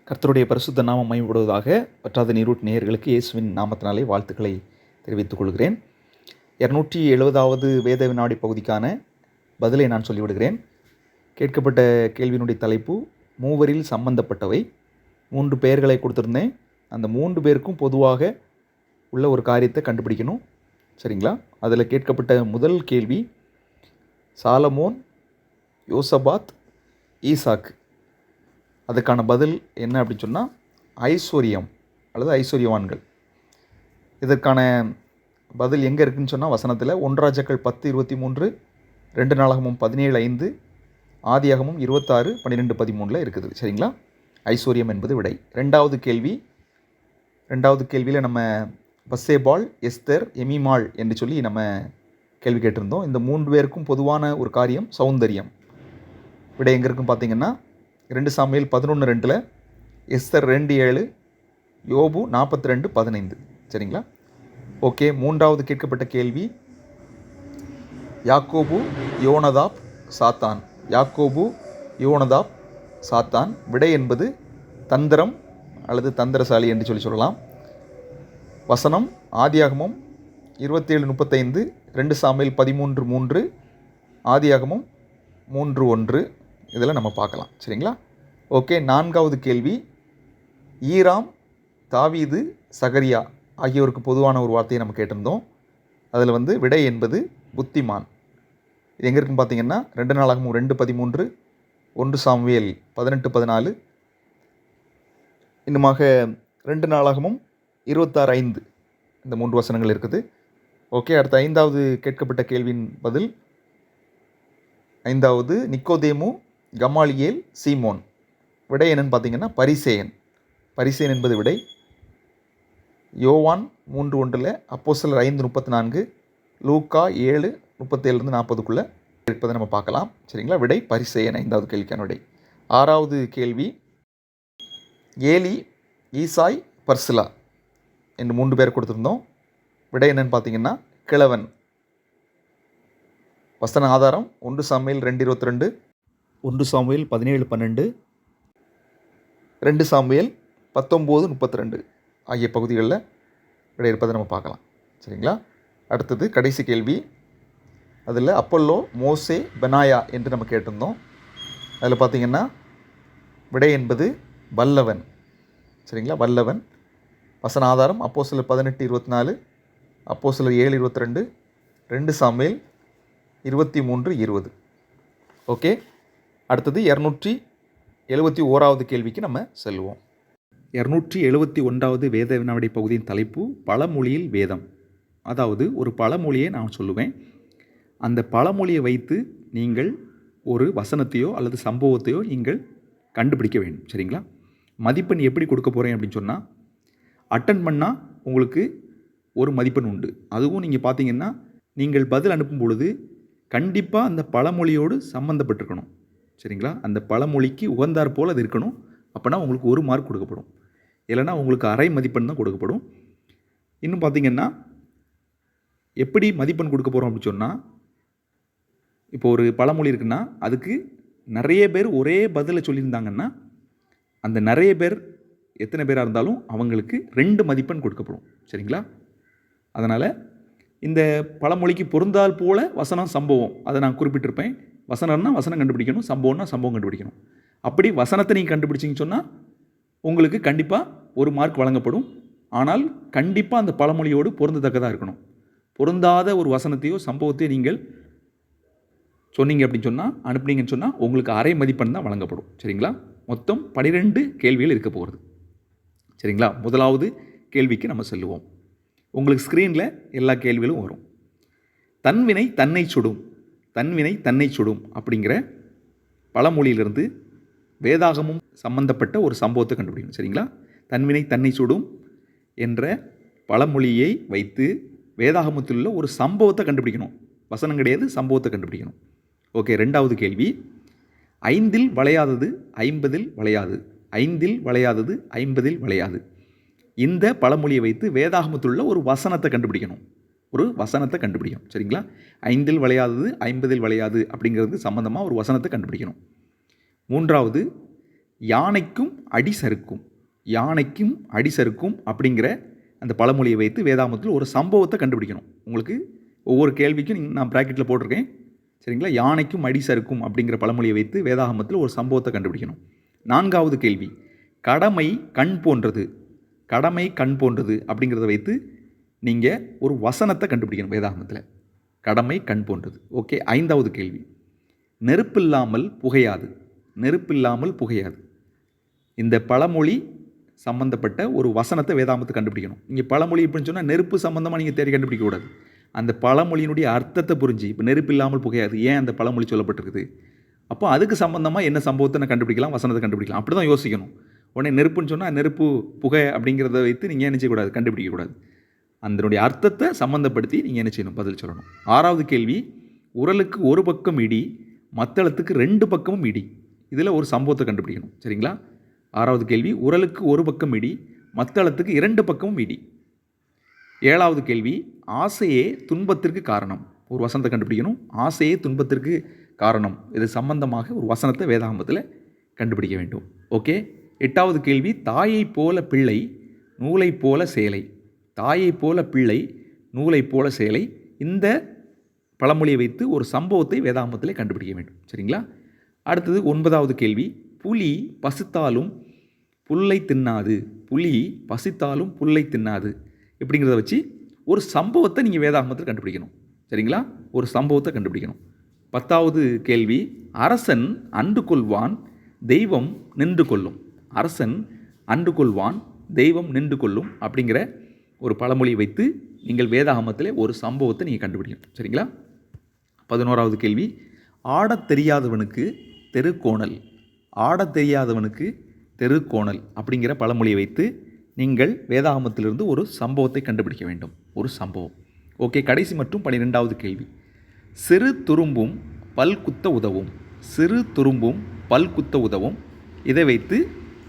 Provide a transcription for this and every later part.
கர்த்தருடைய பரிசுத்த நாமம் மகிமைப்படுவதாக. பற்றாத நீரூட் நேயர்களுக்கு இயேசுவின் நாமத்தினாலே வாழ்த்துக்களை தெரிவித்துக் கொள்கிறேன். 270வது வேத வினாடி பகுதிக்கான பதிலை நான் சொல்லிவிடுகிறேன். கேட்கப்பட்ட கேள்வியினுடைய தலைப்பு மூவரில் சம்பந்தப்பட்டவை. 3 பெயர்களை கொடுத்துருந்தேன். அந்த 3 பேருக்கும் பொதுவாக உள்ள ஒரு காரியத்தை கண்டுபிடிக்கணும். சரிங்களா? அதில் கேட்கப்பட்ட முதல் கேள்வி சாலமோன், யோசபாத், ஈசாக்கு. அதுக்கான பதில் என்ன அப்படின்னு சொன்னால் ஐஸ்வர்யம் அல்லது ஐஸ்வர்யவான்கள். இதற்கான பதில் எங்கே இருக்குதுன்னு சொன்னால் வசனத்தில் 1 ராஜாக்கள் 10:23, 2 நாளாகமும் 17:5, ஆதியாகமும் 26:12-13 இருக்குது. சரிங்களா? ஐஸ்வர்யம் என்பது விடை. ரெண்டாவது கேள்வியில் நம்ம பசேபாள், எஸ்தர், எமிமாள் என்று சொல்லி நம்ம கேள்வி கேட்டிருந்தோம். இந்த 3 பேருக்கும் பொதுவான ஒரு காரியம் சௌந்தரியம். விடை எங்கே இருக்குன்னு பார்த்தீங்கன்னா 2 சாமுவேல் 11:2, எஸ்தர் 2:7, யோபு 42:15. சரிங்களா? ஓகே. மூன்றாவது கேட்கப்பட்ட கேள்வி யாக்கோபு, யோனதாப், சாத்தான். விடை என்பது தந்திரம் அல்லது தந்திரசாலி என்று சொல்லலாம். வசனம் ஆதியாகமம் 27:35, 2 சாமுவேல் 13:3, ஆதியாகமம் 3:1 இதில் நம்ம பார்க்கலாம். சரிங்களா? ஓகே. நான்காவது கேள்வி ஈராம், தாவீது, சகரியா ஆகியோருக்கு பொதுவான ஒரு வார்த்தையை நம்ம கேட்டிருந்தோம். அதில் விடை என்பது புத்திமான். இது எங்கே இருக்குன்னு பார்த்தீங்கன்னா 2 நாளாகமும் 2:13, 1 சாமுவேல் 18:14, இன்னுமாக 2 நாளாகமும் 26:5 இந்த 3 வசனங்கள் இருக்குது. ஓகே. அடுத்த 5வது கேட்கப்பட்ட கேள்வியின் பதில் 5வது நிக்கோதேமு, கமாலியேல், சீமோன். விடை என்னன்னு பார்த்தீங்கன்னா பரிசேயன் என்பது விடை. யோவான் 3:1, அப்போஸ்தலர் 5:34, லூக்கா 7:37-40 இருப்பதை நம்ம பார்க்கலாம். சரிங்களா? விடை பரிசேயன் 5வது கேள்விக்கான விடை. 6வது கேள்வி ஏலி, ஈசாய், பர்சிலா என்று 3 பேர் கொடுத்துருந்தோம். விடை என்னன்னு பார்த்தீங்கன்னா கிழவன். வசன ஆதாரம் 1 சாமுவேல் 2:22, 1 சாமுவேல் 17:12, 2 சாமுவேல் 19:32 ஆகிய பகுதிகளில் விடை இருப்பதை நம்ம பார்க்கலாம். சரிங்களா? அடுத்தது கடைசி கேள்வி. அதில் அப்பல்லோ, மோசே, பெனாயா என்று நம்ம கேட்டிருந்தோம். அதில் பார்த்திங்கன்னா விடை என்பது வல்லவன். சரிங்களா? வல்லவன். வசன ஆதாரம் அப்போஸ்தலர் 18:24, அப்போஸ்தலர் 7:22, 2 சாமுவேல் 23:20. ஓகே. அடுத்தது 271வது கேள்விக்கு நம்ம செல்வோம். 271வது வேத வினாடி பகுதியின் தலைப்பு பழமொழியில் வேதம். அதாவது ஒரு பழமொழியை நான் சொல்லுவேன். அந்த பழமொழியை வைத்து நீங்கள் ஒரு வசனத்தையோ அல்லது சம்பவத்தையோ நீங்கள் கண்டுபிடிக்க வேண்டும். சரிங்களா? மதிப்பெண் எப்படி கொடுக்க போகிறேன் அப்படின்னு சொன்னால் அட்டன் பண்ணால் உங்களுக்கு ஒரு மதிப்பெண் உண்டு. அதுவும் நீங்கள் பார்த்தீங்கன்னா நீங்கள் பதில் அனுப்பும் பொழுது கண்டிப்பாக அந்த பழமொழியோடு சம்மந்தப்பட்டிருக்கணும். சரிங்களா? அந்த பழமொழிக்கு உகந்தார் போல் அது இருக்கணும். அப்போனா உங்களுக்கு 1 மார்க் கொடுக்கப்படும். இல்லைனா உங்களுக்கு அரை மதிப்பெண் தான் கொடுக்கப்படும். இன்னும் பார்த்திங்கன்னா எப்படி மதிப்பெண் கொடுக்க போகிறோம் அப்படின்னு சொன்னால் இப்போ ஒரு பழமொழி இருக்குன்னா அதுக்கு நிறைய பேர் ஒரே பதிலை சொல்லியிருந்தாங்கன்னா அந்த நிறைய பேர் எத்தனை பேராக இருந்தாலும் அவங்களுக்கு 2 மதிப்பெண் கொடுக்கப்படும். சரிங்களா? அதனால் இந்த பழமொழிக்கு பொருந்தால் போல வசனம், சம்பவம் அதை நான் குறிப்பிட்டிருப்பேன். வசனம்னா வசனம் கண்டுபிடிக்கணும், சம்பவம்னா சம்பவம் கண்டுபிடிக்கணும். அப்படி வசனத்தை நீங்கள் கண்டுபிடிச்சிங்கன்னு சொன்னால் உங்களுக்கு கண்டிப்பாக 1 மார்க் வழங்கப்படும். ஆனால் கண்டிப்பாக அந்த பழமொழியோடு பொருந்தத்தக்கதாக இருக்கணும். பொருந்தாத ஒரு வசனத்தையோ சம்பவத்தையோ நீங்கள் சொன்னீங்க அப்படின்னு சொன்னால், அனுப்புனீங்கன்னு சொன்னால் உங்களுக்கு அரை மதிப்பெண் தான் வழங்கப்படும். சரிங்களா? மொத்தம் 12 கேள்விகள் இருக்க போகிறது. சரிங்களா? முதலாவது கேள்விக்கு நம்ம செல்லுவோம். உங்களுக்கு ஸ்க்ரீனில் எல்லா கேள்விகளும் வரும். தன்வினை தன்னை சுடும் அப்படிங்கிற பழமொழியிலிருந்து வேதாகமும் சம்பந்தப்பட்ட ஒரு சம்பவத்தை கண்டுபிடிக்கணும். சரிங்களா? தன்வினை தன்னை சுடும் என்ற பழமொழியை வைத்து வேதாகமத்தில் உள்ள ஒரு சம்பவத்தை கண்டுபிடிக்கணும். வசனம் கிடையாது, சம்பவத்தை கண்டுபிடிக்கணும். ஓகே. 2வது கேள்வி 5இல் வளையாதது 50இல் வளையாது. 5இல் வளையாதது 50இல் வளையாது. இந்த பழமொழியை வைத்து வேதாகமத்தில் உள்ள ஒரு வசனத்தை கண்டுபிடிக்கணும். சரிங்களா? 5இல் வளையாதது 50இல் வளையாது அப்படிங்கிறது சம்பந்தமாக ஒரு வசனத்தை கண்டுபிடிக்கணும். 3வது யானைக்கும் அடி சறுக்கும், யானைக்கும் அடி சறுக்கும் அப்படிங்கிற அந்த பழமொழியை வைத்து வேதாகமத்தில் ஒரு சம்பவத்தை கண்டுபிடிக்கணும். உங்களுக்கு ஒவ்வொரு கேள்விக்கும் நான் ப்ராக்கெட்டில் போட்டிருக்கேன், சரிங்களா? யானைக்கும் அடி சறுக்கும் அப்படிங்கிற பழமொழியை வைத்து வேதாகமத்தில் ஒரு சம்பவத்தை கண்டுபிடிக்கணும். 4வது கேள்வி, கடமை கண் போன்றது, கடமை கண் போன்றது அப்படிங்கிறத வைத்து நீங்கள் ஒரு வசனத்தை கண்டுபிடிக்கணும் வேதாகமத்தில். கடமை கண் போன்றது. ஓகே. 5வது கேள்வி, நெருப்பில்லாமல் புகையாது, நெருப்பில்லாமல் புகையாது. இந்த பழமொழி சம்மந்தப்பட்ட ஒரு வசனத்தை வேதாகமத்தை கண்டுபிடிக்கணும். நீங்கள் பழமொழி இப்படின்னு சொன்னால் நெருப்பு சம்மந்தமாக நீங்கள் தேடி கண்டுபிடிக்கக்கூடாது. அந்த பழமொழியினுடைய அர்த்தத்தை புரிஞ்சு, இப்போ நெருப்பு இல்லாமல் புகையாது ஏன் அந்த பழமொழி சொல்லப்பட்டிருக்குது, அப்போ அதுக்கு சம்மந்தமாக என்ன சம்பவத்தை நான் கண்டுபிடிக்கலாம், வசனத்தை கண்டுபிடிக்கலாம். அப்படி தான் யோசிக்கணும். உடனே நெருப்புன்னு சொன்னால் நெருப்பு புகை அப்படிங்கிறத வைத்து நீங்கள் என்ன செய்யக்கூடாது, கண்டுபிடிக்கக்கூடாது. அதனுடைய அர்த்தத்தை சம்மந்தப்படுத்தி நீங்கள் என்ன செய்யணும், பதில் சொல்லணும். 6வது கேள்வி, உரலுக்கு ஒரு பக்கம் இடி, மத்தளத்துக்கு 2 பக்கமும் இடி. இதில் ஒரு சம்பவத்தை கண்டுபிடிக்கணும். சரிங்களா? 6வது கேள்வி, உரலுக்கு ஒரு பக்கம் இடி, மத்தளத்துக்கு 2 பக்கமும் இடி. 7வது கேள்வி, ஆசையே துன்பத்திற்கு காரணம். ஒரு வசனத்தை கண்டுபிடிக்கணும். ஆசையே துன்பத்திற்கு காரணம். இது சம்பந்தமாக ஒரு வசனத்தை வேதாகமத்தில் கண்டுபிடிக்க வேண்டும். ஓகே. 8வது கேள்வி, தாயை போல பிள்ளை நூலை போல சேலை, தாயை போல பிள்ளை நூலை போல சேலை. இந்த பழமொழியை வைத்து ஒரு சம்பவத்தை வேதாகமத்தில் கண்டுபிடிக்க வேண்டும். சரிங்களா? அடுத்தது 9வது கேள்வி, புலி பசித்தாலும் புல்லை தின்னாது, புலி பசித்தாலும் புல்லை தின்னாது இப்படிங்கிறத வச்சு ஒரு சம்பவத்தை நீங்கள் வேதாகமத்தில் கண்டுபிடிக்கணும். சரிங்களா? ஒரு சம்பவத்தை கண்டுபிடிக்கணும். 10வது கேள்வி, அரசன் அன்று கொள்வான் தெய்வம் நின்று கொள்ளும், அரசன் அன்று கொள்வான் தெய்வம் நின்று கொள்ளும் அப்படிங்கிற ஒரு பழமொழியை வைத்து நீங்கள் வேதாகமத்தில் ஒரு சம்பவத்தை நீங்கள் கண்டுபிடிக்கணும். சரிங்களா? 11வது கேள்வி, ஆடத் தெரியாதவனுக்கு தெருக்கோணல், ஆடத் தெரியாதவனுக்கு தெருக்கோணல் அப்படிங்கிற பழமொழியை வைத்து நீங்கள் வேதாகமத்திலிருந்து ஒரு சம்பவத்தை கண்டுபிடிக்க வேண்டும். ஒரு சம்பவம். ஓகே. கடைசி மற்றும் 12வது கேள்வி, சிறு துரும்பும் பல் குத்த உதவும், சிறு துரும்பும் பல் குத்த உதவும். இதை வைத்து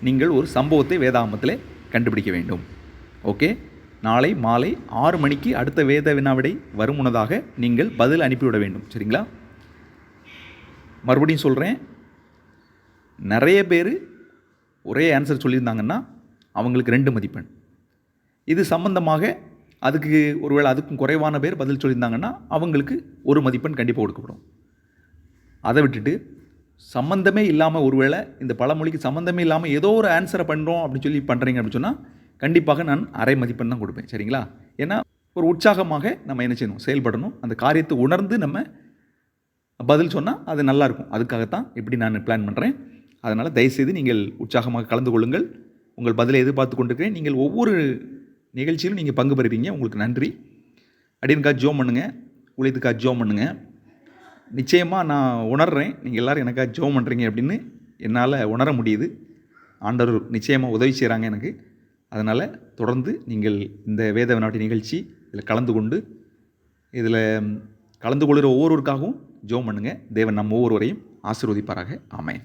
நீங்கள் ஒரு சம்பவத்தை வேதாகமத்தில் கண்டுபிடிக்க வேண்டும். ஓகே. நாளை மாலை 6 மணிக்கு அடுத்த வேத வினாவிடை வரும் முன்னதாக நீங்கள் பதில் அனுப்பிவிட வேண்டும். சரிங்களா? மறுபடியும் சொல்கிறேன், நிறைய பேர் ஒரே ஆன்சர் சொல்லியிருந்தாங்கன்னா அவங்களுக்கு 2 மதிப்பெண். இது சம்பந்தமாக அதுக்கு ஒருவேளை அதுக்கும் குறைவான பேர் பதில் சொல்லியிருந்தாங்கன்னா அவங்களுக்கு 1 மதிப்பெண் கண்டிப்பாக கொடுக்கப்படும். அதை விட்டுட்டு சம்மந்தமே இல்லாமல், ஒருவேளை இந்த பழமொழிக்கு சம்மந்தமே இல்லாமல் ஏதோ ஒரு ஆன்சரை பண்ணுறோம் அப்படின்னு சொல்லி பண்ணுறீங்க அப்படின்னு சொன்னால் கண்டிப்பாக நான் அரை மதிப்பெண் தான் கொடுப்பேன். சரிங்களா? ஏன்னா ஒரு உற்சாகமாக நம்ம என்ன செய்யணும், செயல்படணும். அந்த காரியத்தை உணர்ந்து நம்ம பதில் சொன்னால் அது நல்லாயிருக்கும். அதுக்காகத்தான் இப்படி நான் பிளான் பண்ணுறேன். அதனால் தயவுசெய்து நீங்கள் உற்சாகமாக கலந்து கொள்ளுங்கள். உங்கள் பதிலை எதிர்பார்த்து கொண்டிருக்கிறேன். நீங்கள் ஒவ்வொரு நிகழ்ச்சியிலும் நீங்கள் பங்கு பெறுவீங்க. உங்களுக்கு நன்றி. அடியனுக்காக ஜோம் பண்ணுங்கள், உழைத்துக்காக ஜோம் பண்ணுங்கள். நிச்சயமாக நான் உணர்கிறேன், நீங்கள் எல்லோரும் எனக்காக ஜோம் பண்ணுறீங்க அப்படின்னு என்னால் உணர முடியுது. ஆண்டவர் நிச்சயமாக உதவி செய்கிறாங்க எனக்கு. அதனால் தொடர்ந்து நீங்கள் இந்த வேத வினாடி நிகழ்ச்சி இதில் கலந்து கொண்டு இதில் கலந்து கொள்கிற ஒவ்வொருவருக்காகவும் ஜோம் பண்ணுங்கள். தேவன் நம்ம ஒவ்வொருவரையும் ஆசீர்வதிப்பாராக. ஆமென்.